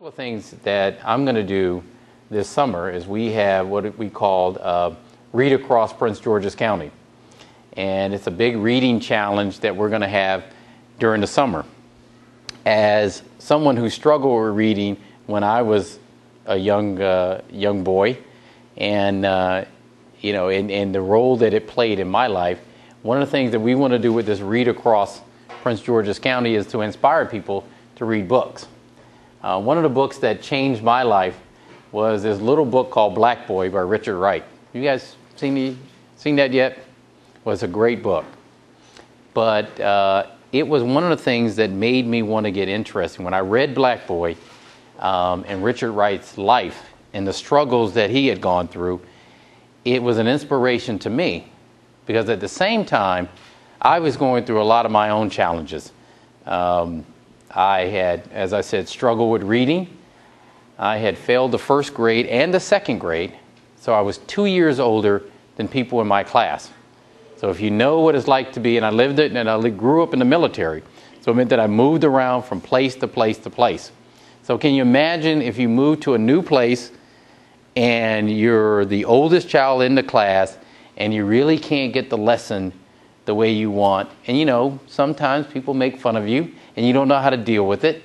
couple of things that I'm going to do this summer is we have what we called Read Across Prince George's County. And it's a big reading challenge that we're going to have during the summer. As someone who struggled with reading when I was a young boy, and the role that it played in my life, one of the things that we want to do with this Read Across Prince George's County is to inspire people to read books. One of the books that changed my life was this little book called Black Boy by Richard Wright. You guys seen that yet? It was a great book. But it was one of the things that made me want to get interested. When I read Black Boy and Richard Wright's life and the struggles that he had gone through, it was an inspiration to me, because at the same time, I was going through a lot of my own challenges. I had, as I said, struggled with reading. I had failed the first grade and the second grade, so I was 2 years older than people in my class. So if you know what it's like to be, and I grew up in the military, so it meant that I moved around from place to place to place. So can you imagine if you move to a new place and you're the oldest child in the class and you really can't get the lesson the way you want, and sometimes people make fun of you and you don't know how to deal with it.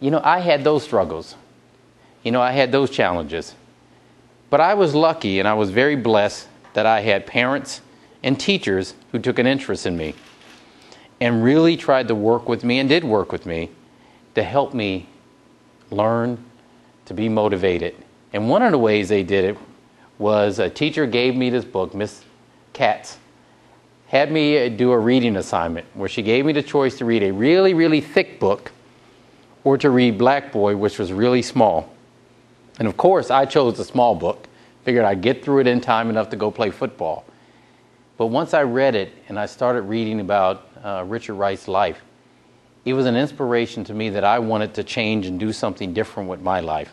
I had those struggles. I had those challenges. But I was lucky and I was very blessed that I had parents and teachers who took an interest in me and really tried to work with me and did work with me to help me learn, to be motivated. And one of the ways they did it was a teacher gave me this book, Miss Katz, had me do a reading assignment where she gave me the choice to read a really, really thick book or to read Black Boy, which was really small. And of course, I chose the small book. Figured I'd get through it in time enough to go play football. But once I read it and I started reading about Richard Wright's life, it was an inspiration to me that I wanted to change and do something different with my life.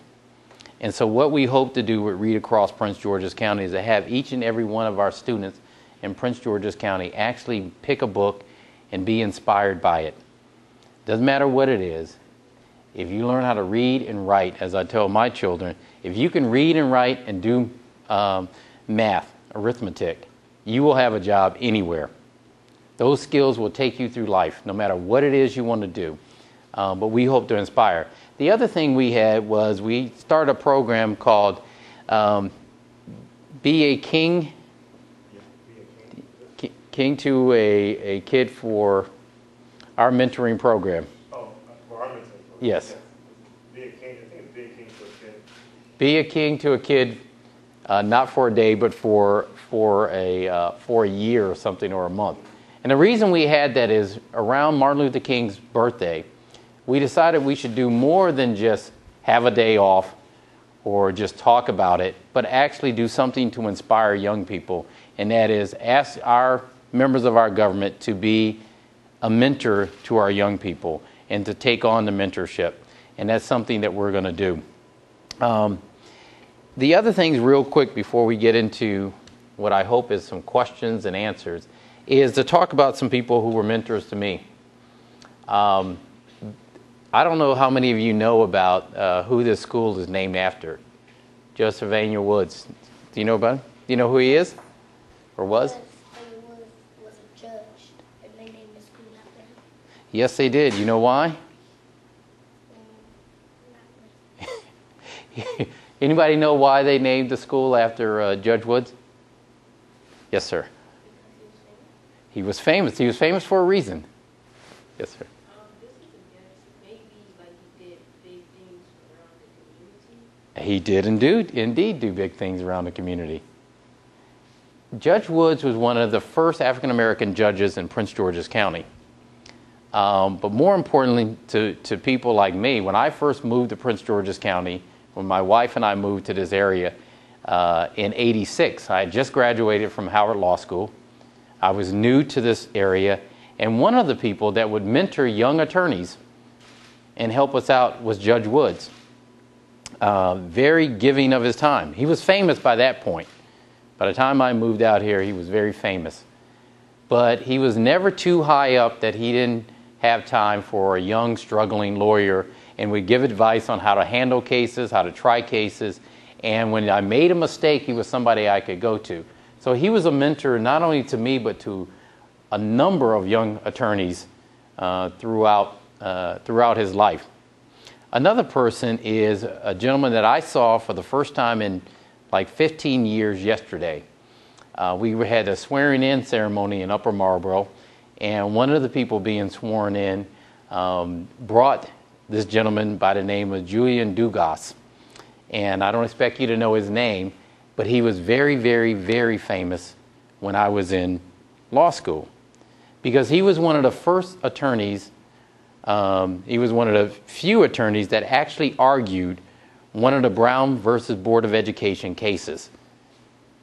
And so what we hope to do with Read Across Prince George's County is to have each and every one of our students in Prince George's County actually pick a book and be inspired by it. Doesn't matter what it is. If you learn how to read and write, as I tell my children, if you can read and write and do math, arithmetic, you will have a job anywhere. Those skills will take you through life, no matter what it is you want to do. But we hope to inspire. The other thing we had was we started a program called Be a King, King to a Kid for our mentoring program. Oh, for our mentoring program. Yes. Be a king, I think it's Be a King to a Kid. Be a king to a kid, not for a day, but for a year or something, or a month. And the reason we had that is around Martin Luther King's birthday, we decided we should do more than just have a day off or just talk about it, but actually do something to inspire young people. And that is ask our members of our government to be a mentor to our young people and to take on the mentorship. And that's something that we're going to do. The other things real quick before we get into what I hope is some questions and answers is to talk about some people who were mentors to me. I don't know how many of you know about who this school is named after. Judge Sylvania Woods. Do you know about him? Do you know who he is? Or was? Was a judge, and they named the school after him. Yes, they did. You know why? Anybody know why they named the school after Judge Woods? Yes, sir. He was famous. He was famous for a reason. Yes, sir. This is a guess. Maybe like he did big things around the community. He did indeed do big things around the community. Judge Woods was one of the first African-American judges in Prince George's County. But more importantly to people like me, when I first moved to Prince George's County, when my wife and I moved to this area in '86, I had just graduated from Howard Law School. I was new to this area, and one of the people that would mentor young attorneys and help us out was Judge Woods. Very giving of his time. He was famous by that point. By the time I moved out here, he was very famous. But he was never too high up that he didn't have time for a young, struggling lawyer and would give advice on how to handle cases, how to try cases. And when I made a mistake, he was somebody I could go to. So he was a mentor not only to me, but to a number of young attorneys throughout his life. Another person is a gentleman that I saw for the first time in like 15 years yesterday. We had a swearing-in ceremony in Upper Marlboro, and one of the people being sworn in brought this gentleman by the name of Julian Dugas. And I don't expect you to know his name, but he was very, very, very famous when I was in law school, because he was one of the first attorneys, he was one of the few attorneys that actually argued one of the Brown versus Board of Education cases.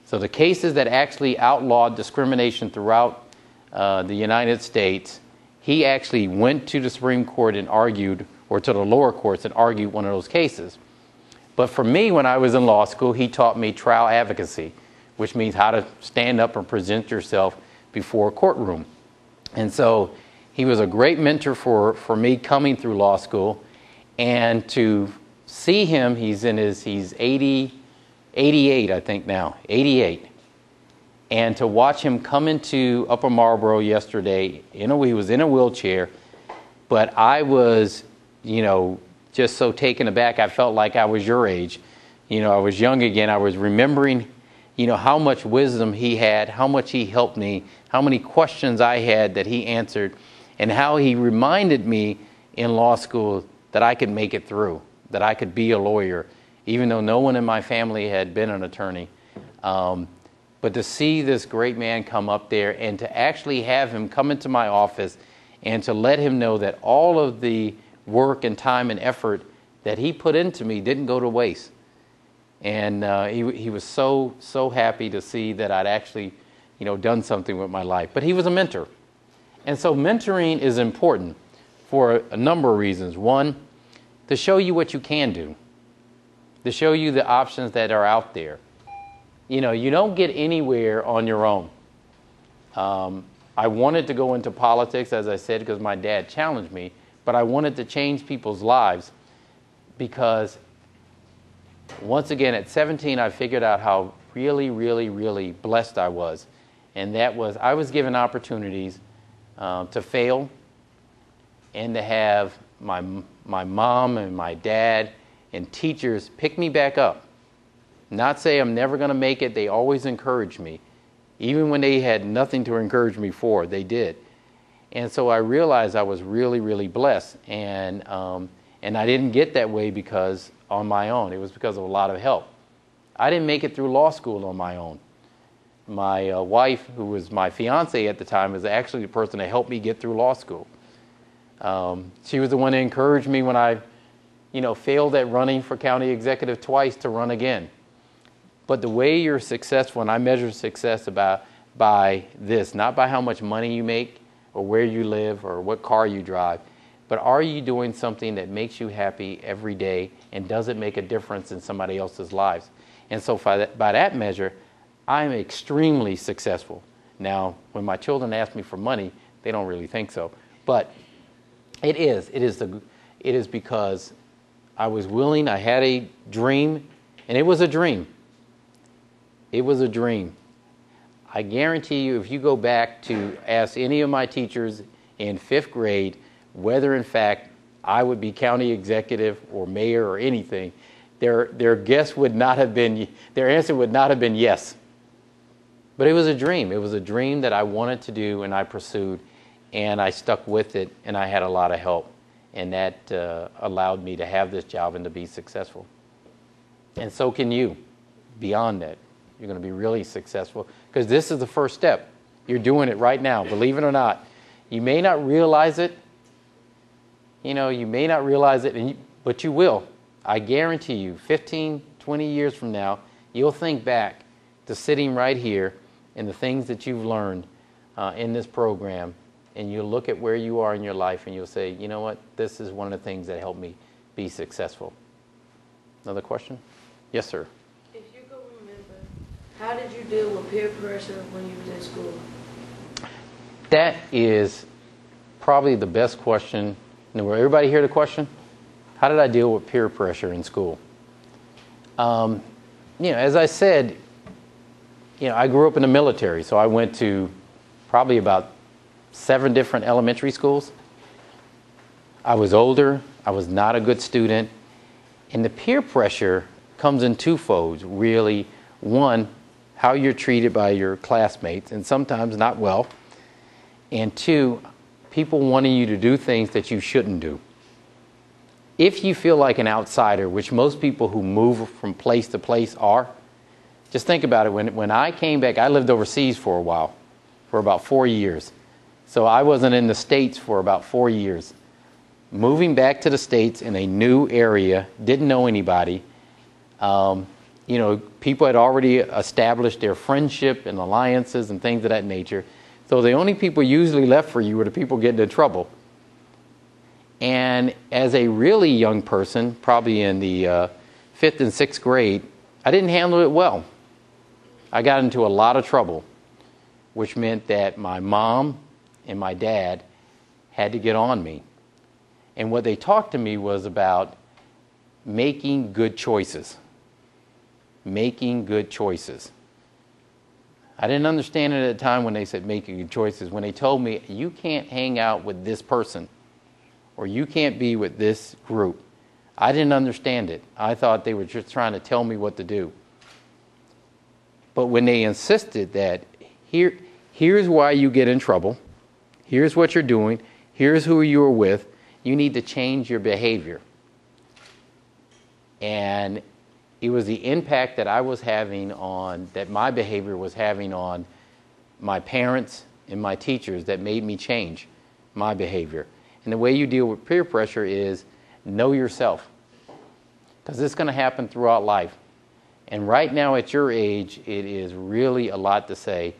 So the cases that actually outlawed discrimination throughout the United States, he actually went to the Supreme Court and argued, or to the lower courts and argued one of those cases. But for me, when I was in law school, he taught me trial advocacy, which means how to stand up and present yourself before a courtroom. And so he was a great mentor for me coming through law school. And to see him, he's 88, I think now, 88. And to watch him come into Upper Marlboro yesterday, he was in a wheelchair, but I was, just so taken aback. I felt like I was your age. I was young again. I was remembering, how much wisdom he had, how much he helped me, how many questions I had that he answered, and how he reminded me in law school that I could make it through, that I could be a lawyer, even though no one in my family had been an attorney. But to see this great man come up there and to actually have him come into my office and to let him know that all of the work and time and effort that he put into me didn't go to waste. And he was so happy to see that I'd actually, done something with my life. But he was a mentor. And so mentoring is important for a number of reasons. One, to show you what you can do, to show you the options that are out there. You don't get anywhere on your own. I wanted to go into politics, as I said, because my dad challenged me, but I wanted to change people's lives because, once again, at 17, I figured out how really, really, really blessed I was. And that was, I was given opportunities to fail and to have my mom and my dad and teachers pick me back up. Not say I'm never going to make it. They always encouraged me. Even when they had nothing to encourage me for, they did. And so I realized I was really, really blessed. And I didn't get that way because on my own. It was because of a lot of help. I didn't make it through law school on my own. My wife, who was my fiance at the time, was actually the person that helped me get through law school. She was the one that encouraged me when I, failed at running for county executive twice to run again. But the way you're successful, and I measure success by this, not by how much money you make or where you live or what car you drive, but are you doing something that makes you happy every day and does it make a difference in somebody else's lives? And so by that measure, I'm extremely successful. Now, when my children ask me for money, they don't really think so. But it is because I was willing, I had a dream, and it was a dream. It was a dream. I guarantee you, if you go back to ask any of my teachers in 5th grade whether, in fact, I would be county executive or mayor or anything, their answer would not have been yes. But it was a dream. It was a dream that I wanted to do, and I pursued, and I stuck with it, and I had a lot of help. And that allowed me to have this job and to be successful. And so can you, beyond that. You're going to be really successful because this is the first step. You're doing it right now, believe it or not. You may not realize it. You may not realize it, but you will. I guarantee you, 15, 20 years from now, you'll think back to sitting right here and the things that you've learned in this program, and you'll look at where you are in your life and you'll say, you know what, this is one of the things that helped me be successful. Another question? Yes, sir. How did you deal with peer pressure when you was in school? That is probably the best question. Will everybody hear the question? How did I deal with peer pressure in school? As I said, I grew up in the military, so I went to probably about 7 different elementary schools. I was older. I was not a good student. And the peer pressure comes in 2 folds, really. One, how you're treated by your classmates, and sometimes not well. And 2, people wanting you to do things that you shouldn't do. If you feel like an outsider, which most people who move from place to place are, just think about it. When I came back, I lived overseas for a while, for about 4 years. So I wasn't in the States for about 4 years. Moving back to the States in a new area, didn't know anybody. People had already established their friendship and alliances and things of that nature. So the only people usually left for you were the people getting in trouble. And as a really young person, probably in the 5th and 6th grade, I didn't handle it well. I got into a lot of trouble, which meant that my mom and my dad had to get on me. And what they talked to me was about making good choices. Making good choices. I didn't understand it at the time when they said making good choices. When they told me, you can't hang out with this person, or you can't be with this group, I didn't understand it. I thought they were just trying to tell me what to do. But when they insisted that here's why you get in trouble, here's what you're doing, here's who you are with, you need to change your behavior. And it was the impact that I was having that my behavior was having on my parents and my teachers that made me change my behavior. And the way you deal with peer pressure is know yourself, because it's going to happen throughout life. And right now at your age, it is really a lot to say.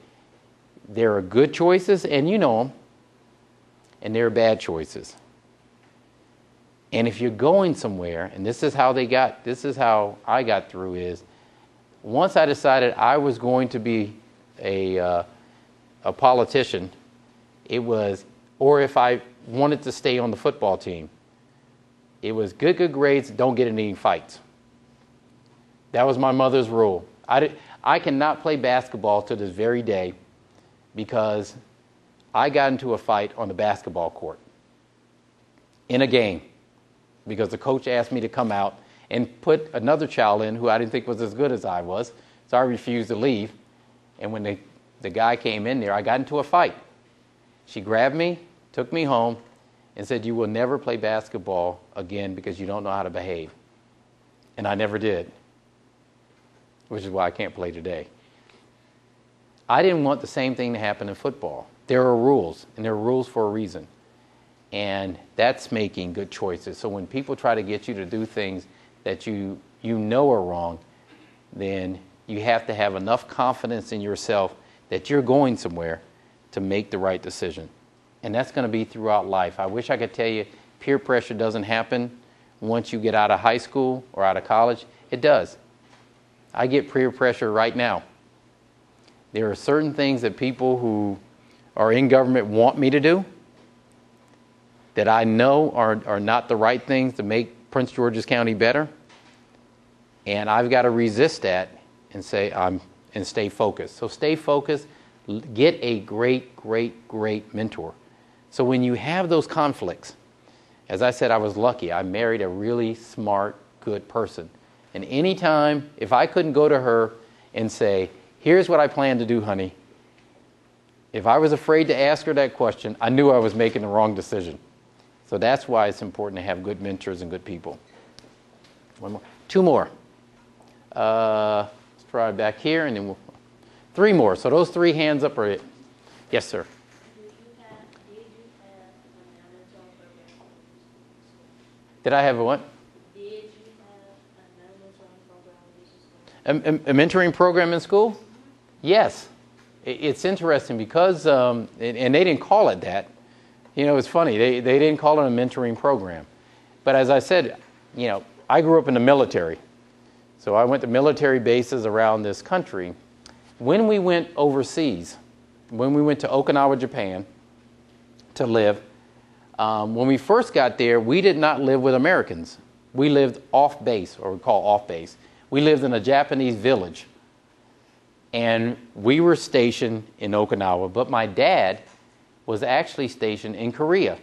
There are good choices, and you know them, and there are bad choices. And if you're going somewhere, and this is how I got through, is once I decided I was going to be a politician, or if I wanted to stay on the football team, it was good grades, don't get in any fights. That was my mother's rule. I cannot play basketball to this very day because I got into a fight on the basketball court in a game because the coach asked me to come out and put another child in who I didn't think was as good as I was, so I refused to leave. And when the guy came in there, I got into a fight. She grabbed me, took me home, and said, you will never play basketball again because you don't know how to behave. And I never did, which is why I can't play today. I didn't want the same thing to happen in football. There are rules, and there are rules for a reason. And that's making good choices. So when people try to get you to do things that you know are wrong, then you have to have enough confidence in yourself that you're going somewhere to make the right decision. And that's going to be throughout life. I wish I could tell you peer pressure doesn't happen once you get out of high school or out of college. It does. I get peer pressure right now. There are certain things that people who are in government want me to do that I know are not the right things to make Prince George's County better. And I've got to resist that and stay focused. So stay focused. Get a great mentor. So when you have those conflicts, as I said, I was lucky. I married a really smart, good person. And anytime, if I couldn't go to her and say, here's what I plan to do, honey, if I was afraid to ask her that question, I knew I was making the wrong decision. So that's why it's important to have good mentors and good people. One more. 2 more. Let's try back here, and then 3 more. So those 3 hands up are it. Yes, sir. Did I have a what? Did you have a mentoring program? A mentoring program in school? Yes. It's interesting because, and they didn't call it that. It's funny. They didn't call it a mentoring program. But as I said, I grew up in the military. So I went to military bases around this country. When we went overseas, when we went to Okinawa, Japan to live, when we first got there, we did not live with Americans. we lived off base, or we call off base. We lived in a Japanese village. And we were stationed in Okinawa, but my dad was actually stationed in Korea.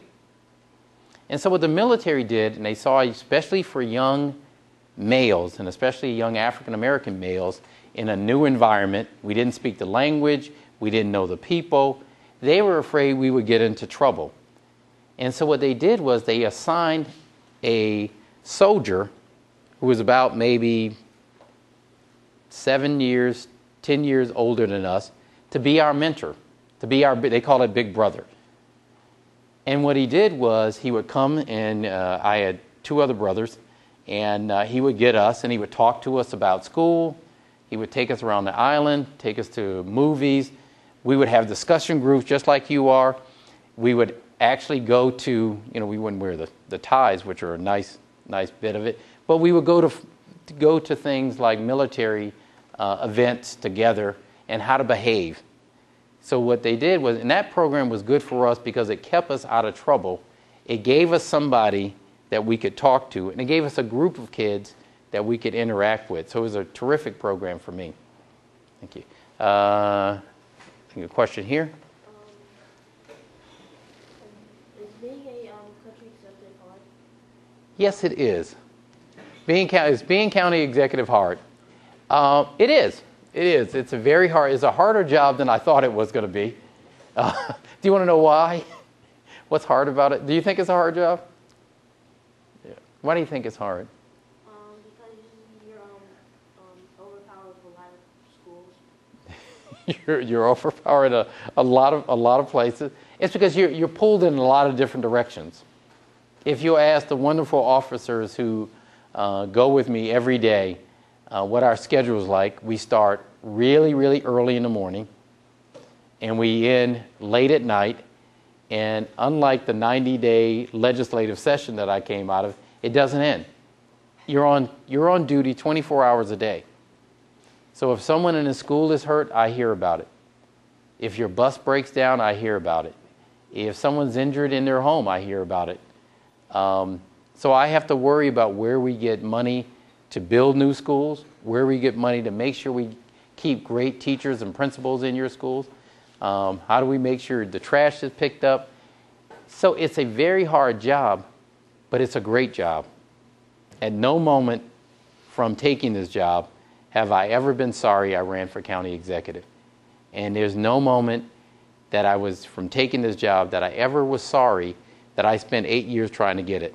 And so what the military did, and they saw, especially for young males, and especially young African-American males, in a new environment, we didn't speak the language, we didn't know the people, they were afraid we would get into trouble. And so what they did was they assigned a soldier who was about maybe 7 years, 10 years older than us, to be our mentor, to be our, they call it big brother. And what he did was he would come, and I had 2 other brothers, and he would get us and he would talk to us about school. He would take us around the island, take us to movies. We would have discussion groups just like you are. We would actually go to, we wouldn't wear the ties, which are a nice bit of it, but we would go to things like military events together and how to behave. So what they did was, and that program was good for us because it kept us out of trouble. It gave us somebody that we could talk to, and it gave us a group of kids that we could interact with. So it was a terrific program for me. Thank you. I think a question here. Is being a country executive hard? Yes, it is. Is being county executive hard? It is. It is. It's a harder job than I thought it was going to be. Do you want to know why? What's hard about it? Do you think it's a hard job? Yeah. Why do you think it's hard? Because you're overpowered with a lot of schools. You're overpowered a lot of places. It's because you're pulled in a lot of different directions. If you ask the wonderful officers who go with me every day what our schedule is like, we start really, really early in the morning, and we end late at night. And unlike the 90-day legislative session that I came out of, it doesn't end. You're on duty 24 hours a day. So if someone in a school is hurt, I hear about it. If your bus breaks down, I hear about it. If someone's injured in their home, I hear about it. So I have to worry about where we get money to build new schools, where we get money to make sure we keep great teachers and principals in your schools. How do we make sure the trash is picked up? So it's a very hard job, but it's a great job. At no moment from taking this job have I ever been sorry I ran for county executive. And there's no moment that I was, from taking this job, that I ever was sorry that I spent 8 years trying to get it.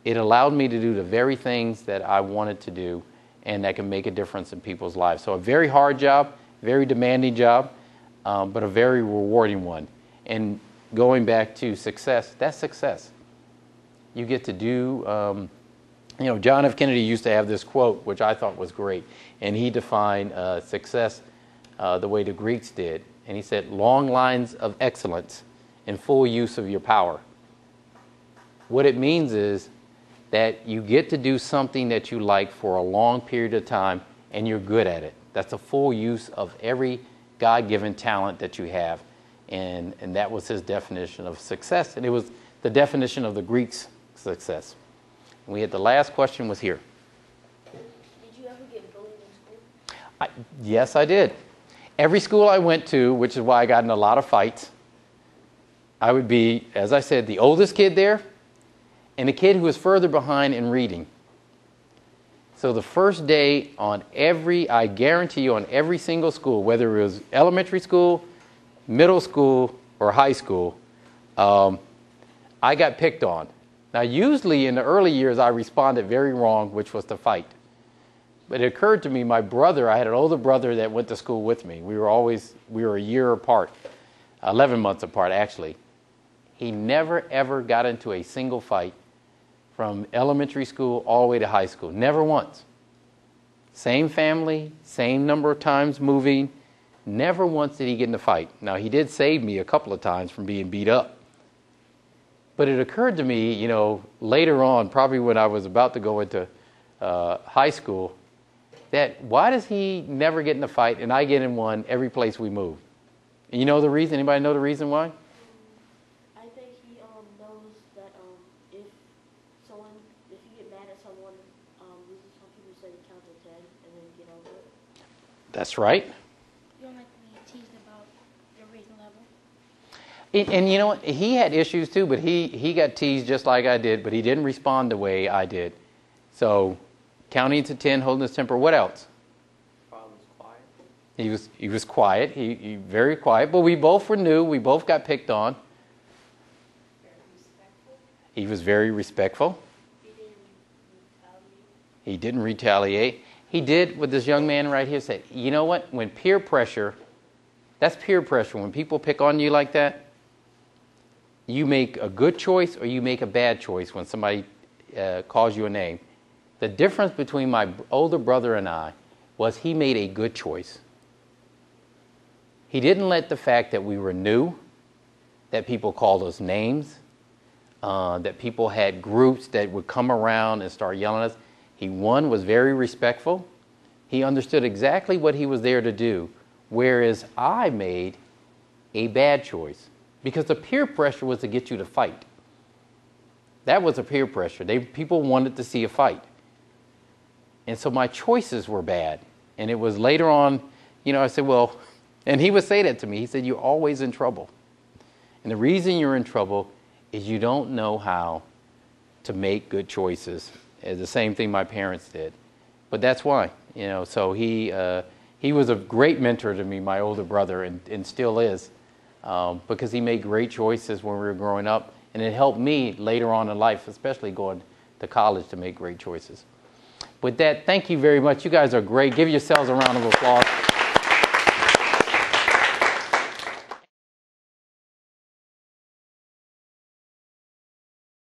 It allowed me to do the very things that I wanted to do and that can make a difference in people's lives. So a very hard job, very demanding job, but a very rewarding one. And going back to success, that's success. You get to do, John F. Kennedy used to have this quote, which I thought was great, and he defined success the way the Greeks did. And he said, long lines of excellence and full use of your power. What it means is that you get to do something that you like for a long period of time and you're good at it. That's a full use of every God-given talent that you have. And that was his definition of success. And it was the definition of the Greeks' success. And we had the last question was here. Did you ever get bullied in school? Yes, I did. Every school I went to, which is why I got in a lot of fights, I would be, as I said, the oldest kid there and the kid who was further behind in reading. So the first day I guarantee you, on every single school, whether it was elementary school, middle school, or high school, I got picked on. Now, usually in the early years, I responded very wrong, which was to fight. But it occurred to me, my brother, I had an older brother that went to school with me. We were a year apart, 11 months apart, actually. He never, ever got into a single fight from elementary school all the way to high school. Never once. Same family, same number of times moving. Never once did he get in a fight. Now, he did save me a couple of times from being beat up. But it occurred to me, later on, probably when I was about to go into high school, that why does he never get in a fight and I get in one every place we move? And you know the reason? Anybody know the reason why? I think he knows that if you get mad at That's right. You don't like to be teased about your reading level? And you know what? He had issues too, but he got teased just like I did, but he didn't respond the way I did. So, counting to 10, holding his temper. What else? Father was quiet. He was quiet. He very quiet. But we both were new. We both got picked on. Very respectful. He was very respectful. He didn't retaliate. He didn't retaliate. He did what this young man right here said. You know what? When peer pressure, that's peer pressure. When people pick on you like that, you make a good choice or you make a bad choice when somebody calls you a name. The difference between my older brother and I was he made a good choice. He didn't let the fact that we were new, that people called us names, that people had groups that would come around and start yelling at us. He, one, was very respectful. He understood exactly what he was there to do, whereas I made a bad choice because the peer pressure was to get you to fight. That was a peer pressure. People wanted to see a fight. And so my choices were bad. And it was later on, I said, well, and he would say that to me. He said, you're always in trouble. And the reason you're in trouble is you don't know how to make good choices. It's the same thing my parents did. But that's why, so he was a great mentor to me, my older brother, and still is, because he made great choices when we were growing up. And it helped me later on in life, especially going to college, to make great choices. With that, thank you very much. You guys are great. Give yourselves a round of applause.